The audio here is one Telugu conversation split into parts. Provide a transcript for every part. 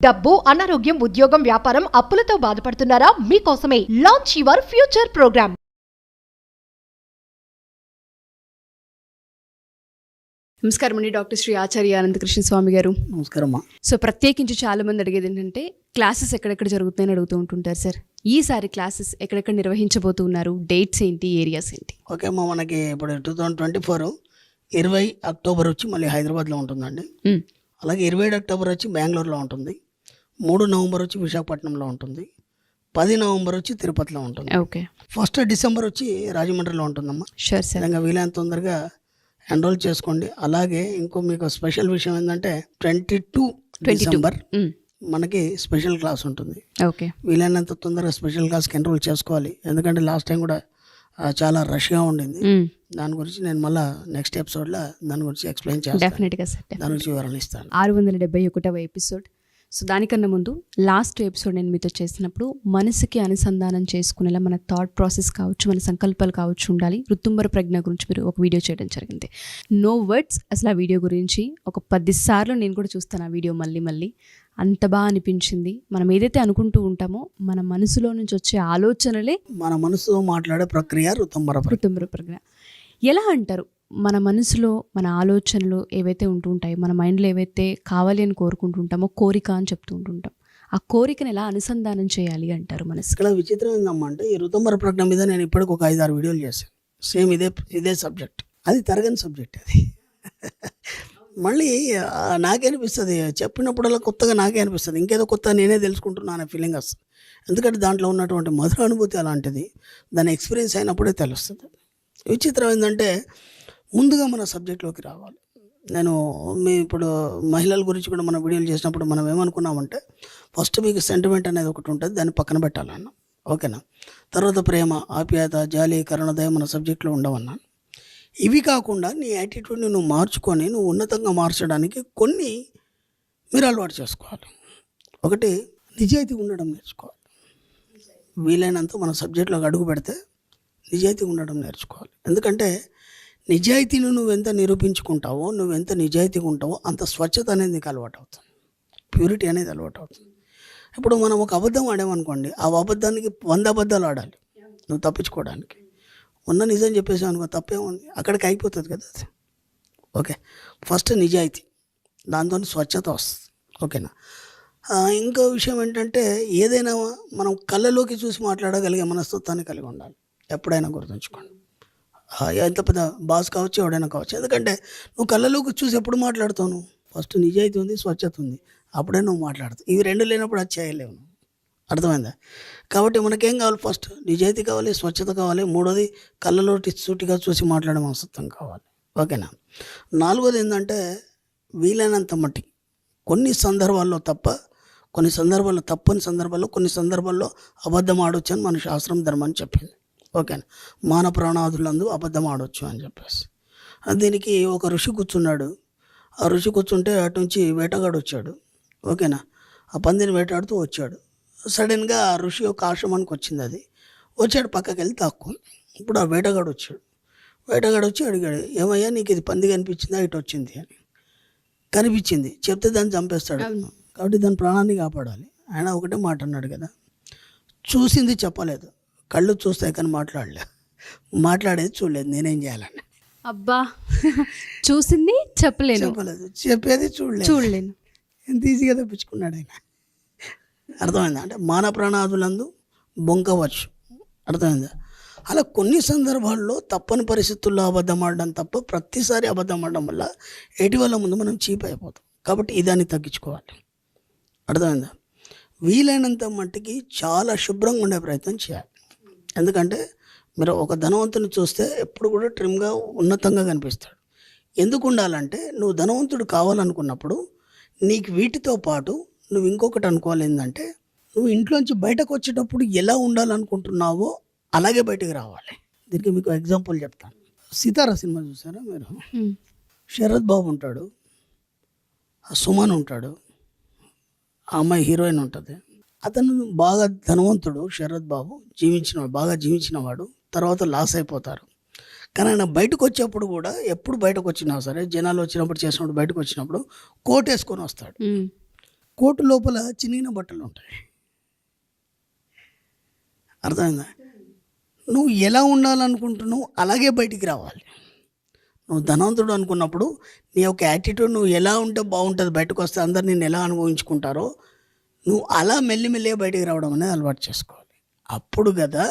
డబ్బు, అనారోగ్యం, ఉద్యోగం, వ్యాపారం, అప్పులతో బాధపడుతున్నారా? మీకోసమే లాంచ్ యువర్ ఫ్యూచర్ ప్రోగ్రామ్. నమస్కారం అండి, డాక్టర్ శ్రీ ఆచార్య అనంతకృష్ణ స్వామి గారు. నమస్కారం. సో ప్రత్యేకించి చాలా మంది అడిగేది ఏంటంటే క్లాసెస్ ఎక్కడెక్కడ జరుగుతున్నాయని అడుగుతూ ఉంటుంటారు సార్. ఈసారి క్లాసెస్ ఎక్కడెక్కడ నిర్వహించబోతున్నారు, డేట్స్ ఏంటి, ఏరియాస్ ఏంటి? ఓకే అమ్మా, మనకి ఇప్పుడు 2024 20 అక్టోబర్ వచ్చి మళ్ళీ హైదరాబాద్లో ఉంటుందండి. అలాగే 27 అక్టోబర్ వచ్చి బెంగళూరులో ఉంటుంది. 3 నవంబర్ వచ్చి విశాఖపట్నంలో ఉంటుంది. 10 నవంబర్ వచ్చి తిరుపతిలో ఉంటుంది. ఓకే. 1 డిసెంబర్ వచ్చి రాజమండ్రిలో ఉంటుందమ్మా. Sure sir. విధంగా వీలైనంత తొందరగా ఎన్రోల్ చేసుకోండి. అలాగే ఇంకో మీకు స్పెషల్ విషయం ఏంటంటే 22 డిసెంబర్ మనకి స్పెషల్ క్లాస్ ఉంటుంది. ఓకే. వీలైనంత తొందరగా స్పెషల్ క్లాస్కి ఎన్రోల్ చేసుకోవాలి. ఎందుకంటే లాస్ట్ టైం కూడా చాలా రష్గా ఉండింది. దాని గురించి నేను మళ్ళీ నెక్స్ట్ ఎపిసోడ్లో దాని గురించి ఎక్స్ప్లెయిన్ చేస్తాను. డెఫినెట్గా సార్. దాని గురించి వివరణ ఇస్తాను. 671వ ఎపిసోడ్. సో దానికన్నా ముందు లాస్ట్ ఎపిసోడ్ నేను మీతో చేసినప్పుడు మనసుకి అనుసంధానం చేసుకునేలా మన థాట్ ప్రాసెస్ కావచ్చు, మన సంకల్పాలు కావచ్చు ఉండాలి. ఋతుంబర ప్రజ్ఞ గురించి మీరు ఒక వీడియో చేయడం జరిగింది. No words. అసలు ఆ వీడియో గురించి ఒక 10 సార్లు నేను కూడా చూస్తాను ఆ వీడియో మళ్ళీ. అంత బాగా అనిపించింది. మనం ఏదైతే అనుకుంటూ ఉంటామో మన మనసులో నుంచి వచ్చే ఆలోచనలే మన మనసుతో మాట్లాడే ప్రక్రియ ఋతుంబర ప్రజ్ఞ. ఎలా అంటారు, మన మనసులో మన ఆలోచనలు ఏవైతే ఉంటూ ఉంటాయో, మన మైండ్లో ఏవైతే కావాలి అని కోరుకుంటుంటామో కోరిక అని చెప్తూ ఉంటుంటాం, ఆ కోరికను ఎలా అనుసంధానం చేయాలి అంటారు మనసు? ఇక్కడ విచిత్రం ఏందమ్మా అంటే ఈ ఋతుంబర ప్రజ్ఞ మీద నేను ఇప్పటికి ఒక 5-6 వీడియోలు చేశాను. సేమ్ ఇదే సబ్జెక్ట్. అది తరగని సబ్జెక్ట్. అది మళ్ళీ నాకే అనిపిస్తుంది, చెప్పినప్పుడల్లా కొత్తగా నాకే అనిపిస్తుంది, ఇంకేదో కొత్తగా నేనే తెలుసుకుంటున్నా అనే ఫీలింగ్ వస్తుంది. ఎందుకంటే దాంట్లో ఉన్నటువంటి మధుర అనుభూతి అలాంటిది. దాని ఎక్స్పీరియన్స్ అయినప్పుడే తెలుస్తుంది. విచిత్రం ఏంటంటే ముందుగా మన సబ్జెక్ట్లోకి రావాలి. నేను ఇప్పుడు మహిళల గురించి కూడా మనం వీడియోలు చేసినప్పుడు మనం ఏమనుకున్నామంటే ఫస్ట్ మీకు సెంటిమెంట్ అనేది ఒకటి ఉంటుంది, దాన్ని పక్కన పెట్టాలన్న. ఓకేనా? తర్వాత ప్రేమ, ఆప్యాయత, జాలి, కరుణ, దయ మన సబ్జెక్ట్లో ఉండవన్నాను. ఇవి కాకుండా నీ యాటిట్యూడ్ని నువ్వు మార్చుకొని నువ్వు ఉన్నతంగా మార్చడానికి కొన్ని మీరు అలవాటు చేసుకోవాలి. ఒకటి, నిజాయితీ ఉండడం నేర్చుకోవాలి. వీలైనంత మన సబ్జెక్ట్లోకి అడుగు పెడితే నిజాయితీ ఉండడం నేర్చుకోవాలి. ఎందుకంటే నిజాయితీని నువ్వెంత నిరూపించుకుంటావో, నువ్వెంత నిజాయితీగా ఉంటావో అంత స్వచ్ఛత అనేది నీకు అలవాటు అవుతుంది. ప్యూరిటీ అనేది అలవాటు అవుతుంది. ఇప్పుడు మనం ఒక అబద్ధం ఆడామనుకోండి, ఆ అబద్ధానికి 100 అబద్ధాలు ఆడాలి నువ్వు తప్పించుకోవడానికి. ఉన్న నిజం చెప్పేసావు అనుకో, తప్పేముంది, అక్కడికి అయిపోతుంది కదా అది. ఓకే, ఫస్ట్ నిజాయితీ, దాంతో స్వచ్ఛత వస్తుంది. ఓకేనా? ఇంకో విషయం ఏంటంటే ఏదైనా మనం కళ్ళలోకి చూసి మాట్లాడగలిగే మనస్తత్వాన్ని కలిగి ఉండాలి. ఎప్పుడైనా గుర్తుంచుకోండి. ఎంత పెద్ద బాస్ కావచ్చు, ఎవడైనా కావచ్చు. ఎందుకంటే నువ్వు కళ్ళలోకి చూసి ఎప్పుడు మాట్లాడుతావు? నువ్వు ఫస్ట్ నిజాయితీ ఉంది, స్వచ్ఛత ఉంది, అప్పుడే నువ్వు మాట్లాడుతావు. ఇవి రెండు లేనప్పుడు అది చేయలేవు. అర్థమైందా? కాబట్టి మనకేం కావాలి? ఫస్ట్ నిజాయితీ కావాలి, స్వచ్ఛత కావాలి. 3వది కళ్ళలో సూటిగా చూసి మాట్లాడే మనస్తత్వం కావాలి. ఓకేనా? 4వది ఏంటంటే వీలైనంత మట్టి కొన్ని సందర్భాల్లో కొన్ని సందర్భాల్లో తప్పని సందర్భాల్లో కొన్ని సందర్భాల్లో అబద్ధం ఆడొచ్చు అని మన శాస్త్రం ధర్మం చెప్పింది. ఓకేనా? మాన ప్రాణాదులందు అబద్ధం ఆడవచ్చు అని చెప్పేసి. దీనికి ఒక ఋషి కూర్చున్నాడు. ఆ ఋషి కూర్చుంటే అటు నుంచి వేటగాడు వచ్చాడు. ఓకేనా? ఆ పందిని వేటాడుతూ వచ్చాడు. సడన్గా ఆ ఋషి యొక్క ఆశ్రమానికి వచ్చింది. అది వచ్చాడు, పక్కకి వెళ్ళి తాక్కు. ఇప్పుడు ఆ వేటగాడు వచ్చి అడిగాడు, ఏమయ్యా నీకు ఇది పంది కనిపించిందా, ఇటు వచ్చింది అని. కనిపించింది, చెప్తే దాన్ని చంపేస్తాడు. కాబట్టి దాని ప్రాణాన్ని కాపాడాలి. ఆయన ఒకటే మాట అన్నాడు కదా, చూసింది చెప్పలేదు, కళ్ళు చూస్తాయి కానీ మాట్లాడేది చూడలేదు, నేనేం చేయాలని. అబ్బా, చూసింది చెప్పలేదు, చెప్పేది చూడలేను. ఎంత ఈజీగా తప్పించుకున్నాడు ఆయన. అర్థమైందా? అంటే మాన ప్రాణాదులందు బొంకవచ్చు. అర్థమైందా? అలా కొన్ని సందర్భాల్లో తప్పని పరిస్థితుల్లో అబద్ధం ఆడడం తప్ప, ప్రతిసారి అబద్ధం ఆడడం వల్ల ఎటువల్ల ముందు మనం చీప్ అయిపోతాం. కాబట్టి ఇదాన్ని తగ్గించుకోవాలి. అర్థమైందా? వీలైనంత మట్టికి చాలా శుభ్రంగా ఉండే ప్రయత్నం చేయాలి. ఎందుకంటే మీరు ఒక ధనవంతుని చూస్తే ఎప్పుడు కూడా ట్రిమ్గా ఉన్నతంగా కనిపిస్తాడు. ఎందుకు ఉండాలంటే నువ్వు ధనవంతుడు కావాలనుకున్నప్పుడు నీకు వీటితో పాటు నువ్వు ఇంకొకటి అనుకోవాలి. ఏంటంటే నువ్వు ఇంట్లోంచి బయటకు వచ్చేటప్పుడు ఎలా ఉండాలనుకుంటున్నావో అలాగే బయటకు రావాలి. దీనికి మీకు ఎగ్జాంపుల్ చెప్తాను. సితారా సినిమా చూసారా మీరు? శరత్ బాబు ఉంటాడు, సుమన్ ఉంటాడు, ఆ అమ్మాయి హీరోయిన్ ఉంటుంది. అతను బాగా ధనవంతుడు శరత్ బాబు, బాగా జీవించినవాడు. తర్వాత లాస్ అయిపోతారు. కానీ ఆయన బయటకు వచ్చేప్పుడు కూడా, ఎప్పుడు బయటకు వచ్చినా సరే, జనాలు వచ్చినప్పుడు చేసినప్పుడు బయటకు వచ్చినప్పుడు కోట్ వేసుకొని వస్తాడు. కోటు లోపల చినిగిన బట్టలు ఉంటాయి. అర్థమైందా? నువ్వు ఎలా ఉండాలనుకుంటున్నావు అలాగే బయటికి రావాలి. నువ్వు ధనవంతుడు అనుకున్నప్పుడు నీ యొక్క యాటిట్యూడ్ నువ్వు ఎలా ఉంటే బాగుంటుంది, బయటకు వస్తే అందరు నేను ఎలా అనుభవించుకుంటారో నువ్వు అలా మెల్లిమెల్లిగా బయటికి రావడం అనేది అలవాటు చేసుకోవాలి. అప్పుడు కదా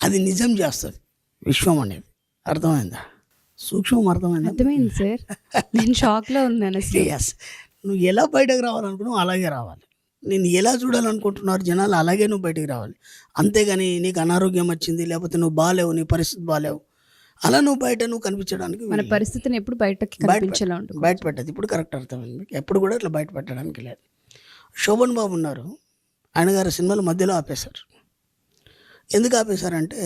అది నిజం చేస్తుంది విశ్వం అనేది. అర్థమైందా? సూక్ష్మం అర్థమైందా? అర్థమైంది సార్. నేను షాక్లో ఉన్నాను అసలు. ఎస్, నువ్వు ఎలా బయటకు రావాలనుకున్నావు అలాగే రావాలి. నేను ఎలా చూడాలనుకుంటున్నారు జనాలు అలాగే నువ్వు బయటికి రావాలి. అంతేగాని నీకు అనారోగ్యం వచ్చింది, లేకపోతే నువ్వు బాగాలేవు, నీ పరిస్థితి బాగాలేవు, అలా నువ్వు బయట నువ్వు కనిపించడానికి మన పరిస్థితిని ఎప్పుడు బయటకి కనిపించేలా ఉంటుంది. బయట పెట్టదు. ఇప్పుడు కరెక్ట్ అర్థమైంది మీకు. ఎప్పుడు కూడా ఇట్లా బయట పెట్టడానికి లేదు. శోభన్ బాబు ఉన్నారు, ఆయన గారి సినిమాలు మధ్యలో ఆపేశారు. ఎందుకు ఆపేశారంటే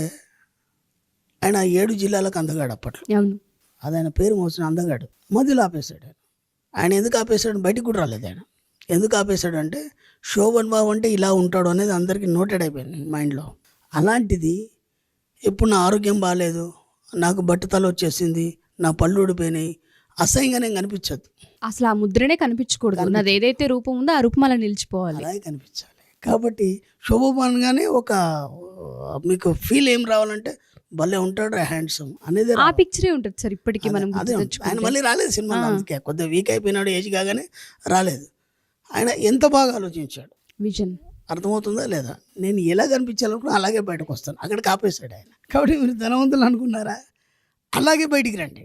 ఆయన 7 జిల్లాలకు అందగాడు అప్పట్లో. అవును, అది ఆయన పేరు మోసిన అందగాడు. మధ్యలో ఆపేశాడు ఆయన. ఎందుకు ఆపేశాడు? బయటికి కూడా రాలేదు ఆయన. ఎందుకు ఆపేశాడు అంటే శోభన్ బాబు అంటే ఇలా ఉంటాడు అనేది అందరికీ నోటెడ్ అయిపోయింది మైండ్లో. అలాంటిది ఇప్పుడు నా ఆరోగ్యం బాగాలేదు, నాకు బట్టతల వచ్చేసింది, నా పళ్ళు ఊడిపోయినాయి, అసహ్యంగానే కనిపించద్దు. అసలు ఆ ముద్రనే కనిపించకూడదు. నాది ఏదైతే రూపం ఉందో ఆ రూపం అలా నిలిచిపోవాలి. అలాగే కనిపించాలి. కాబట్టి శోభమానంగానే ఒక మీకు ఫీల్ ఏం రావాలంటే భలే ఉంటాడు హ్యాండ్సమ్ అనేది ఆ పిక్చరే ఉంటుంది సార్ ఇప్పటికీ మనం అదే. ఆయన మళ్ళీ రాలేదు సినిమా, అందుకే కొద్దిగా వీక్ అయిపోయినాడు, ఏజ్ కాగానే రాలేదు. ఆయన ఎంత బాగా ఆలోచించాడు. విజన్ అర్థమవుతుందా లేదా? నేను ఎలా కనిపించాలనుకున్నా అలాగే బయటకు వస్తాను, అక్కడికి ఆపేశాడు ఆయన. కాబట్టి మీరు ధనవంతులు అనుకున్నారా, అలాగే బయటికి రండి.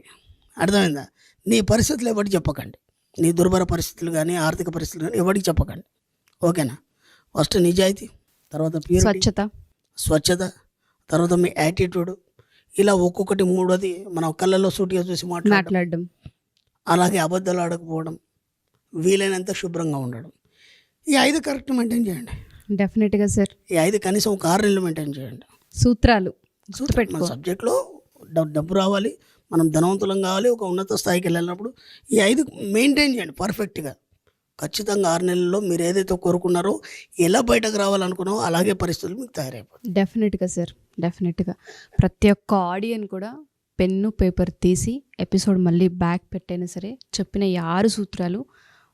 అర్థమైందా? నీ పరిస్థితులు ఎవరికి చెప్పకండి. నీ దుర్భర పరిస్థితులు కానీ ఆర్థిక పరిస్థితులు కానీ ఎవరికి చెప్పకండి. ఓకేనా? ఫస్ట్ నిజాయితీ, తర్వాత ప్యూరిటీ, స్వచ్ఛత, తర్వాత మీ యాటిట్యూడ్, ఇలా ఒక్కొక్కటి. మూడోది మనం కళ్ళల్లో సూటిగా చూసి మాట్లాడడం, అలాగే అబద్ధాలు ఆడకపోవడం, వీలైనంత శుభ్రంగా ఉండడం. ఈ 5 కరెక్ట్ మెయింటైన్ చేయండి. డెఫినెట్గా సార్. ఈ 5 కనీసం ఒక 6 నెలలు మెయింటైన్ చేయండి. సూత్రాలు మన సబ్జెక్ట్లో డబ్బు రావాలి, మనం ధనవంతులం కావాలి, ఒక ఉన్నత స్థాయికి వెళ్ళినప్పుడు ఈ 5 మెయింటైన్ చేయండి పర్ఫెక్ట్గా. ఖచ్చితంగా 6 నెలల్లో మీరు ఏదైతే కోరుకున్నారో, ఎలా బయటకు రావాలనుకున్నారో అలాగే పరిస్థితులు మీకు తయారైపోతాయి. డెఫినెట్గా సార్, డెఫినెట్గా. ప్రతి ఒక్క ఆడియన్ కూడా పెన్ను పేపర్ తీసి ఎపిసోడ్ మళ్ళీ బ్యాక్ పెట్టైనా సరే చెప్పిన ఈ 6 సూత్రాలు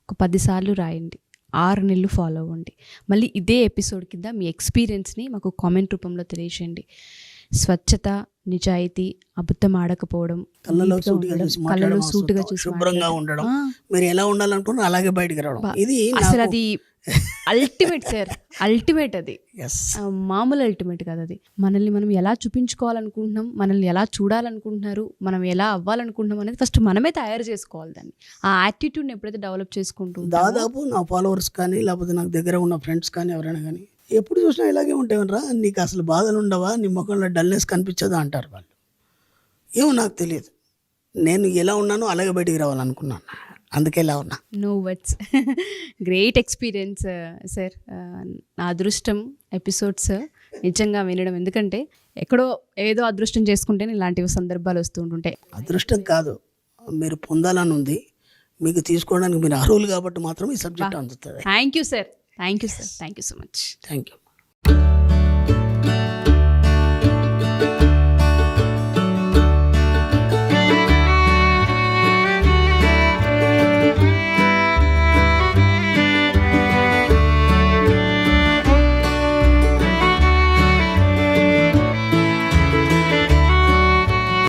ఒక 10 సార్లు రాయండి, 6 నెలలు ఫాలో అవ్వండి. మళ్ళీ ఇదే ఎపిసోడ్ కింద మీ ఎక్స్పీరియన్స్ని మాకు కామెంట్ రూపంలో తెలియజేయండి. స్వచ్ఛత, నిజాయితీ, అబద్ధం ఆడకపోవడం, కళ్ళలో సూటిగా చూసి శుభ్రంగా ఉండడం, మీరు ఎలా ఉండాలనుకున్నా అలాగే బయటికి రావడం, ఇది అసలు అది అల్టిమేట్ సార్. అల్టిమేట్ అది, మామూలు అల్టిమేట్ కాదు అది. మనల్ని మనం ఎలా చూపించుకోవాలనుకుంటున్నాం, మనల్ని ఎలా చూడాలనుకుంటున్నారు, మనం ఎలా అవ్వాలనుకుంటున్నాం అనేది ఫస్ట్ మనమే తయారు చేసుకోవాలి. దాన్ని ఆ యాటిట్యూడ్ని ఎప్పుడైతే డెవలప్ చేసుకుంటూ, దాదాపు నా ఫాలోవర్స్ కానీ లేకపోతే నాకు దగ్గర ఉన్న ఫ్రెండ్స్ కానీ ఎవరైనా కానీ ఎప్పుడు చూసినా ఇలాగే ఉంటాయనరా, నీకు అసలు బాధలు ఉండవా, నీ ముఖంలో డల్నెస్ కనిపించదా అంటారు వాళ్ళు. ఏమో నాకు తెలియదు, నేను ఎలా ఉన్నానో అలాగే బయటికి రావాలనుకున్నాను, అందుకే ఇలా ఉన్నా. No words. Great experience sir. నా అదృష్టం ఎపిసోడ్స్ నిజంగా వినడం. ఎందుకంటే ఎక్కడో ఏదో అదృష్టం చేసుకుంటే ఇలాంటి సందర్భాలు వస్తూ ఉంటుంటాయి. అదృష్టం కాదు, మీరు పొందాలని ఉంది, మీకు తీసుకోవడానికి మీరు అర్హులు కాబట్టి మాత్రం ఈ సబ్జెక్ట్ అందుతుంది. Thank you sir. Thank you sir. Thank you so much. Thank you.